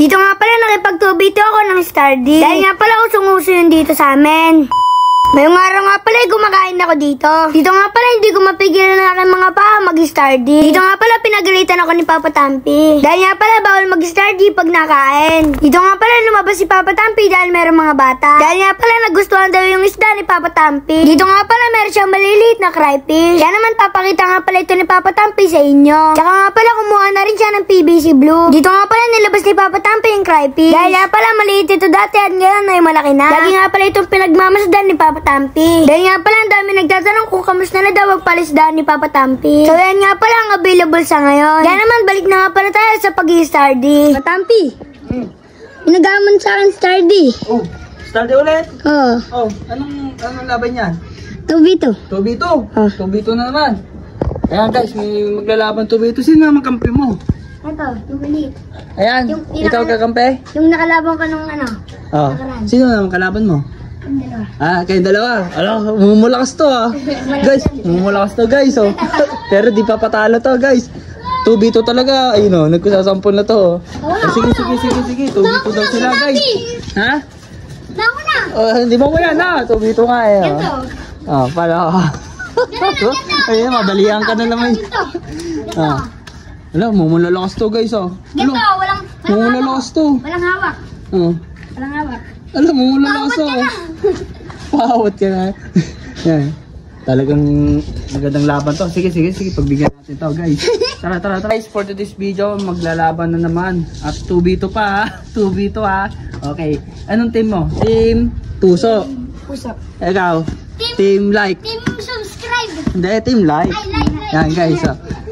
Dito nga pala nakipagtubito ako ng Stardy. Dahil nga pala usong-uso yun dito sa amin. Ngayong araw nga pala gumakain ako dito. Dito nga pala hindi ko mapigilan ng aking mga paa mag-Stardy. Dito nga pala pinagalitan ako ni Papa Tampi. Dahil nga pala bawal mag-Stardy pag nakain. Dito nga pala lumabas si Papa Tampi dahil meron mga bata. Dahil nga pala nagustuhan daw yung isda ni Papa Tampi. Dito nga pala meron siyang maliliit na crayfish. Kaya naman papakita nga pala ito ni Papa Tampi sa inyo. Tsaka nga pala kumuha na rin siya ng PVC blue. Dito nga pala nilabas ni Papa Tampi yung crayfish. Dahil nga pala maliit ito dati at ngayon ay malaki na. Lagi nga pala itong pinagmamasdan ni Papa Tampi. Dahil nga pala ang dami nagtatanong kung kamusta na daw ang palisdaan ni Papa Tampi. So yan nga pala ang available sa ngayon. Kaya naman balik na nga pala tayo sa pag-i-Stardy. Papa Tampi, pinagamon sa akin Stardy. Oh, Stardy ulit? Oo. Oh, anong laban yan? Tubito. Tubito? Tubito na naman. Ayan guys, may maglalaban tubito. Sino naman kampi mo? Ito, yung maliit. Ayan, ikaw kakampi? Yung nakalaban ko nung ano. Oh, sino naman kalaban mo? Yung dalawa. Kayong dalawa. Mumulakas to guys, mumulakas to guys oh. Pero di pa patalo to guys. Tubito talaga. Ayun oh, nagkusasampol na to sige. Tubito daw sila guys. Ha? Nauna! Hindi mo yan na. Tubito nga eh. Ito. Para. Ayun, mabalihan ka na naman. Mumulakas to guys oh. Ito, walang mumulakas to. Walang hawak. Walang hawak. Mumulakas to. Pawat ka na. Yan. Talagang magandang laban to. Sige. Pagbigyan natin to guys. Tara. Guys, for today's video, maglalaban na naman. At 2v2 pa ha. 2v2 ha. Okay. Anong team mo? Team Puso. Puso. Ikaw? Team Like. Team subscribe. Hindi, Team Like. Like. Yan guys.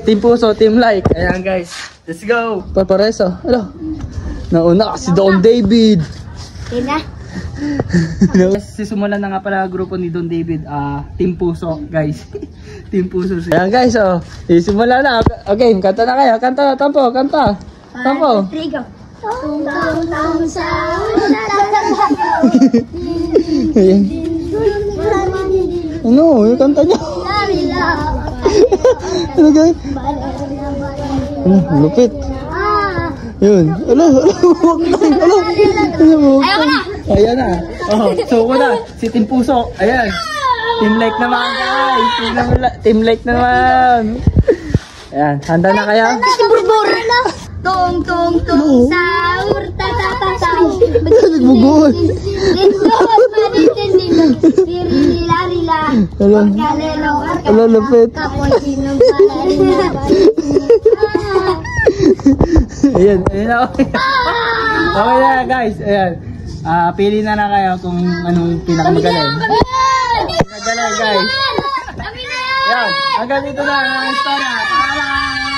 Team Puso, Team Like. Ayan guys. Let's go. Papareso. Nauna si Don David. Tina. Sisimulan na nga pala grupo ni Don David, Team Puso guys. Team Puso siya. Ayan guys, sisimula na. Okay, kanta na kayo. Kanta, tampo. 1, 2, 3, go. Tong sa ano, yung kanta niya. Ano guys? Lupit. Yun. Ayan na. So na. Si Team Puso. Ayan. Team Like naman guys. Team Like naman. Ayan. Handa na kayo? Tong sahur tatatay. Nagbuguan. Lupit. Ayan na. Okay na guys. Ayan. Pili na kayo kung anong pinakamagaling. Magaling guys. Ayan. Hanggang dito na ang istorya. Bye!